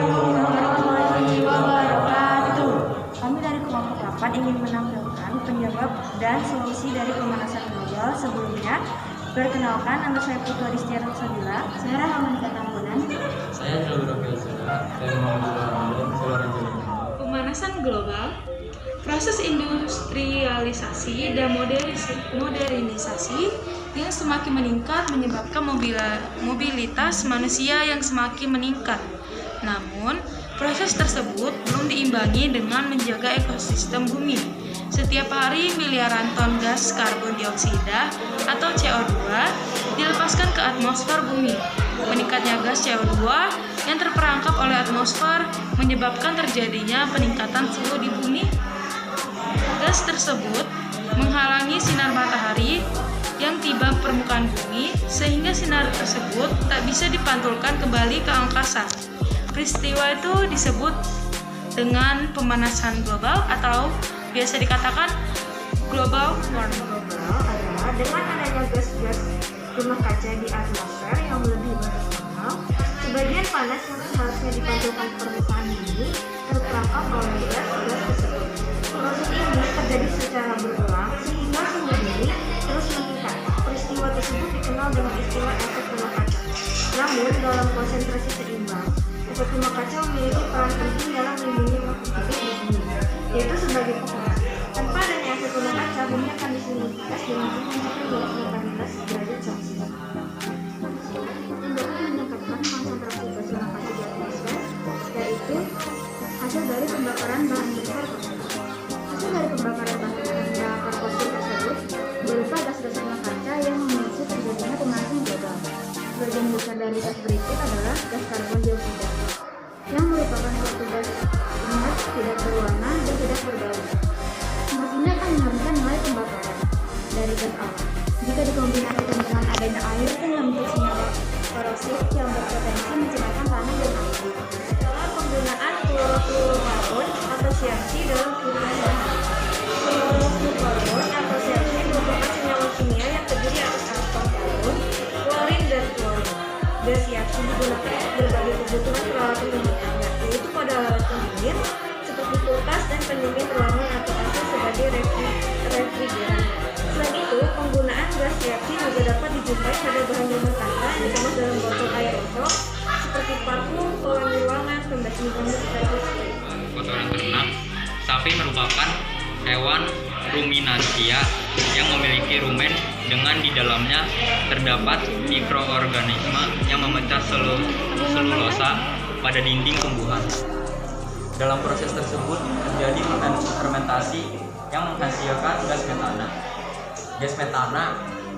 warahmatullahi wabarakatuh. Kami dari kelompok 8 ingin menampilkan penyebab dan solusi dari pemanasan global. Sebelumnya, perkenalkan, nama saya Putu Adistiara Sabila. Saya Rahman Tambunan. Saya Jalur Zura dari Muhammadiyah Ramadan, Solorejo. Pemanasan global, proses industrialisasi dan modernisasi yang semakin meningkat menyebabkan mobilitas manusia yang semakin meningkat. Namun, proses tersebut belum diimbangi dengan menjaga ekosistem bumi. Setiap hari miliaran ton gas karbon dioksida atau CO2 dilepaskan ke atmosfer bumi. Meningkatnya gas CO2 yang terperangkap oleh atmosfer menyebabkan terjadinya peningkatan suhu di bumi. Gas tersebut menghalangi sinar matahari yang tiba permukaan bumi, sehingga sinar tersebut tak bisa dipantulkan kembali ke angkasa. Peristiwa itu disebut dengan pemanasan global atau biasa dikatakan global warming. Global adalah dengan adanya gas-gas rumah kaca di atmosfer yang lebih berkembang, sebagian panas yang seharusnya dipantulkan ke permukaan bumi terperangkap oleh gas-gas tersebut. Proses ini terjadi secara berulang sehingga suhu bumi terus meningkat. Peristiwa tersebut dikenal dengan istilah efek rumah kaca. Namun, dalam konsentrasi seimbang, efek rumah kaca memiliki peran penting dalam melindungi makhluk hidup di bumi, yaitu sebagai penguat. Tanpa adanya efek rumah kaca, bumi akan diselimuti es dengan suhu mencapai 18 derajat Celcius. Dan dapat meningkatkan konsentrasi gas rumah kaca di atmosfer, yaitu hasil dari pembakaran bahan bakar fosil. Hasil dari pembakaran bahan bakar fosil tersebut berupa gas-gas rumah kaca yang memicu terjadinya pemanasan global. Sebagian besar dari gas berikut adalah gas karbon dioksida, yang merupakan suatu gas inert, tidak berwarna dan tidak berbau. Gas ini akan menghabiskan nilai pembakaran dari gas alam. Jika dikombinasikan dengan adanya air yang membentuk senyawa korosif yang berpotensi mencemarkan tanah dan air. Dalam penggunaan klorofluorokarbon atau CFC dalam kiriman bahan. Klorofluorokarbon atau CFC merupakan senyawa kimia yang terdiri atas atom karbon, klorin, dan fluorin. Gas CFC digunakan untuk berbagai kebutuhan peralatan rumah tangga, yaitu pada alat pendingin seperti kulkas dan pendingin ruangan atau AC sebagai refrigeran. Selain itu, penggunaan gas CFC juga dapat dijumpai pada bahan rumah tangga yang dikemas dalam botol aerosol seperti parfum, pewangi ruangan, pembersih rambut, dan spray. Kotoran ternak, sapi merupakan hewan ruminansia yang memiliki rumen dengan di dalamnya terdapat mikroorganisme yang memecah selulosa pada dinding tumbuhan. Dalam proses tersebut terjadi fermentasi yang menghasilkan gas metana. Gas metana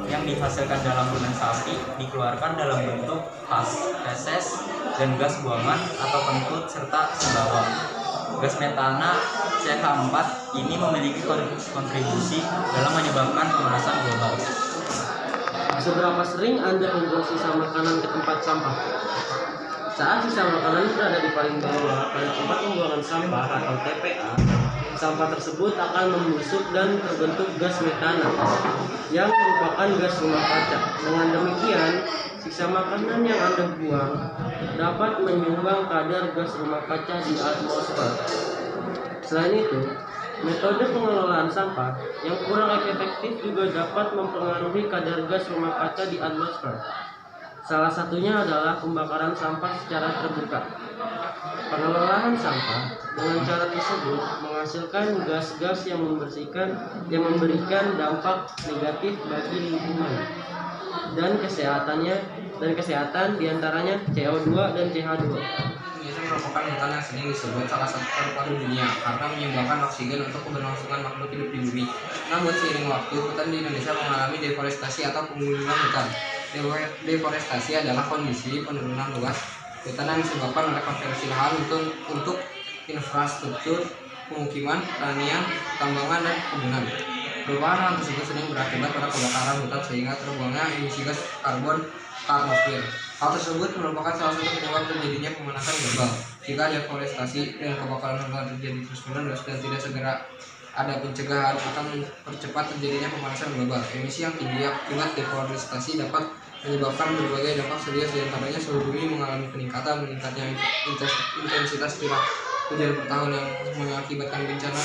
yang dihasilkan dalam rumen sapi dikeluarkan dalam bentuk feses dan gas buangan atau kentut serta sendawa. Gas metana CH4 ini memiliki kontribusi dalam menyebabkan pemanasan global. Seberapa sering Anda membuang sisa makanan ke tempat sampah? Saat sisa makanan berada di paling bawah pada tempat pembuangan sampah atau TPA, sampah tersebut akan membusuk dan terbentuk gas metana yang merupakan gas rumah kaca. Dengan demikian, sisa makanan yang Anda buang dapat menyumbang kadar gas rumah kaca di atmosfer. Selain itu, metode pengelolaan sampah yang kurang efektif juga dapat mempengaruhi kadar gas rumah kaca di atmosfer. Salah satunya adalah pembakaran sampah secara terbuka. Pengelolaan sampah dengan cara tersebut menghasilkan gas-gas yang memberikan dampak negatif bagi lingkungan dan kesehatan diantaranya CO2 dan CH2. Indonesia merupakan hutan yang sering disebut salah satu paru-paru dunia karena menyumbangkan oksigen untuk keberlangsungan makhluk hidup di bumi. Namun seiring waktu, hutan di Indonesia mengalami deforestasi atau penggundulan hutan. Deforestasi adalah kondisi penurunan luas hutan yang disebabkan oleh konversi lahan untuk infrastruktur, pemukiman, pertanian, tambangan, dan perkebunan. Perubahan lahan tersebut sering berakibat pada kebakaran hutan sehingga terbuangnya emisi gas karbon ke atmosfer. Hal tersebut merupakan salah satu penyebab terjadinya pemanasan global. Jika deforestasi dan kebakaran hutan terjadi terus-menerus dan tidak segera ada pencegahan, akan mempercepat terjadinya pemanasan global. Emisi yang tinggi akibat deforestasi dapat menyebabkan berbagai dampak serius, diantaranya suhu bumi mengalami peningkatan, meningkatnya intensitas curah hujan per tahun yang mengakibatkan bencana,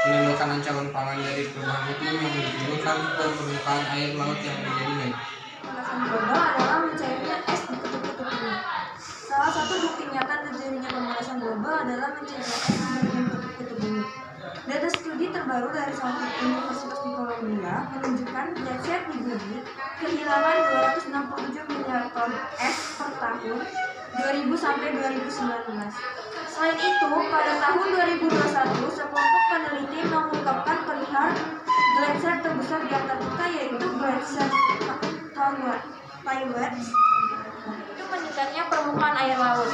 menimbulkan ancaman pangan dari perubahan iklim yang menimbulkan permukaan air laut yang menjadi naik. Pemanasan global adalah mencairnya es di kutub-kutub bumi. Salah satu bukti nyata terjadinya pemanasan global adalah mencairnya es di bagian kutub-kutub bumi. Data studi terbaru dari salah satu universitas di Columbia menunjukkan gletser di bumi kehilangan 267 miliar ton es per tahun 2000 sampai 2019. Selain itu, pada tahun 2021, sekelompok peneliti mengungkapkan perihal gletser terbesar di Antartika, yaitu gletser Taiwan. Itu meningkatnya permukaan air laut.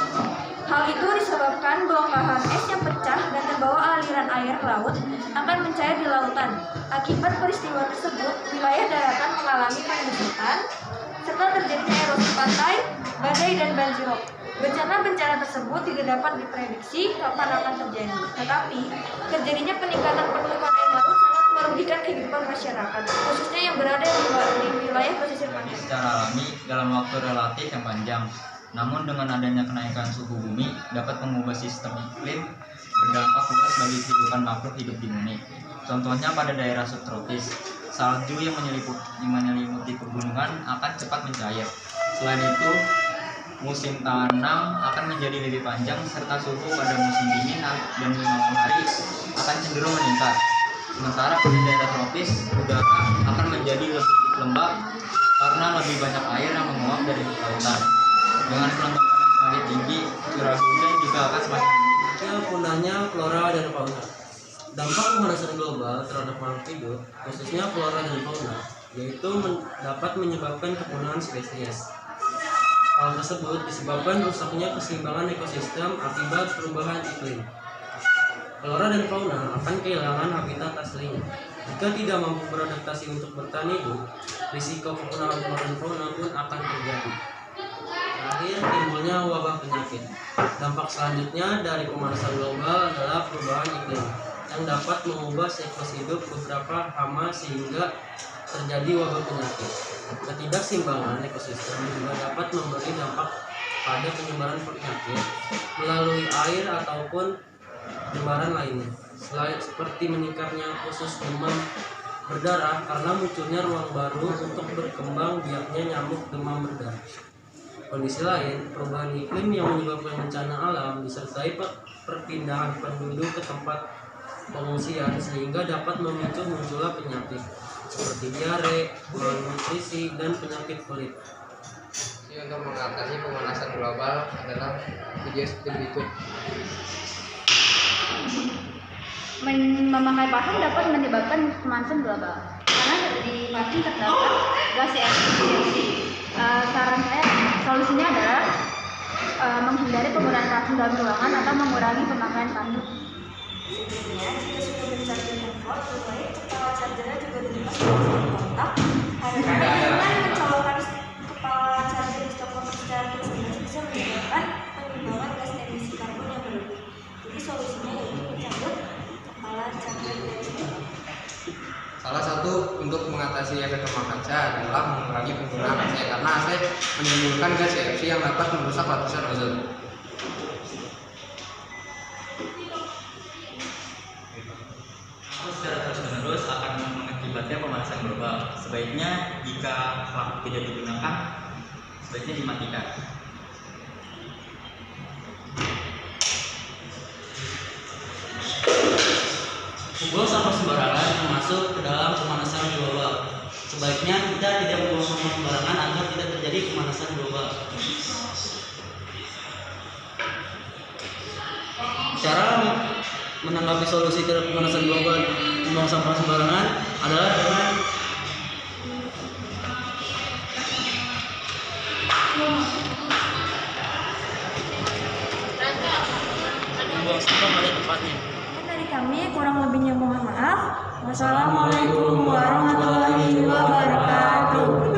Hal itu disebabkan bongkahan es yang pecah dan terbawa aliran air laut akan mencair di lautan. Akibat peristiwa tersebut, wilayah daratan mengalami penyusutan serta terjadinya erosi pantai, badai, dan banjirop. Bencana-bencana tersebut tidak dapat diprediksi kapan akan terjadi, tetapi terjadinya peningkatan permukaan air laut sangat merugikan kehidupan masyarakat, khususnya yang berada di wilayah pesisir pantai. Secara alami dalam waktu relatif yang panjang. Namun dengan adanya kenaikan suhu bumi dapat mengubah sistem iklim berdampak luas bagi kehidupan makhluk hidup di bumi. Contohnya pada daerah subtropis, salju yang menyelimuti pegunungan akan cepat mencair. Selain itu, musim tanam akan menjadi lebih panjang serta suhu pada musim dingin dan malam hari akan cenderung meningkat. Sementara pada daerah tropis, udara akan menjadi lebih lembab karena lebih banyak air yang menguap dari lautan. Dengan kelembapan yang semakin tinggi, curah hujan juga akan semakin tinggi. Punahnya flora dan fauna. Dampak pemanasan global terhadap makhluk hidup, khususnya flora dan fauna, yaitu dapat menyebabkan kepunahan spesies. Hal tersebut disebabkan rusaknya keseimbangan ekosistem akibat perubahan iklim. Flora dan fauna akan kehilangan habitat aslinya. Jika tidak mampu beradaptasi untuk bertahan hidup, risiko kepunahan flora dan fauna pun akan terjadi. Terakhir, timbulnya wabah penyakit. Dampak selanjutnya dari pemanasan global adalah perubahan iklim yang dapat mengubah siklus hidup beberapa hama sehingga terjadi wabah penyakit. Ketidakseimbangan ekosistem juga dapat memberi dampak pada penyebaran penyakit melalui air ataupun penyebaran lainnya, selain seperti meningkatnya usus demam berdarah karena munculnya ruang baru untuk berkembang biaknya nyamuk demam berdarah. Kondisi lain, perubahan iklim yang menyebabkan bencana alam disertai perpindahan penduduk ke tempat pengungsian sehingga dapat memicu munculnya penyakit seperti diare, malnutrisi, dan penyakit kulit. Jadi untuk mengatasi pemanasan global adalah video seperti berikut. Memakai parfum dapat menyebabkan pemanasan global karena di parfum terdapat gas CFC. Saran saya, solusinya adalah menghindari penggunaan parfum dalam ruangan atau mengurangi pemakaian parfum. Sebelumnya, jika sudah bercharger handphone, lebih baik kepala chargernya juga dilepas dari kontak. Karena dengan mencolokkan kepala charger di stop kontak secara terus-menerus bisa menyebabkan penyumbangan gas emisi karbon yang berlebih. Jadi solusinya yaitu mencabut kepala charger dari stop. Salah satu untuk mengatasi efek rumah kaca adalah mengurangi penggunaan AC karena AC menimbulkan gas CFC yang dapat merusak lapisan ozon. Secara terus-menerus akan mengakibatkan pemanasan global. Sebaiknya jika lampu tidak digunakan, sebaiknya dimatikan. Membuang sampah sembarangan termasuk ke dalam pemanasan global. Sebaiknya kita tidak membuang sampah sembarangan agar tidak terjadi pemanasan global. Cara menanggapi solusi terhadap pemanasan global membuang sampah sembarangan adalah dengan membuang sampah pada tempatnya. Dari kami, kurang lebihnya mohon maaf. Wassalamualaikum warahmatullahi wabarakatuh.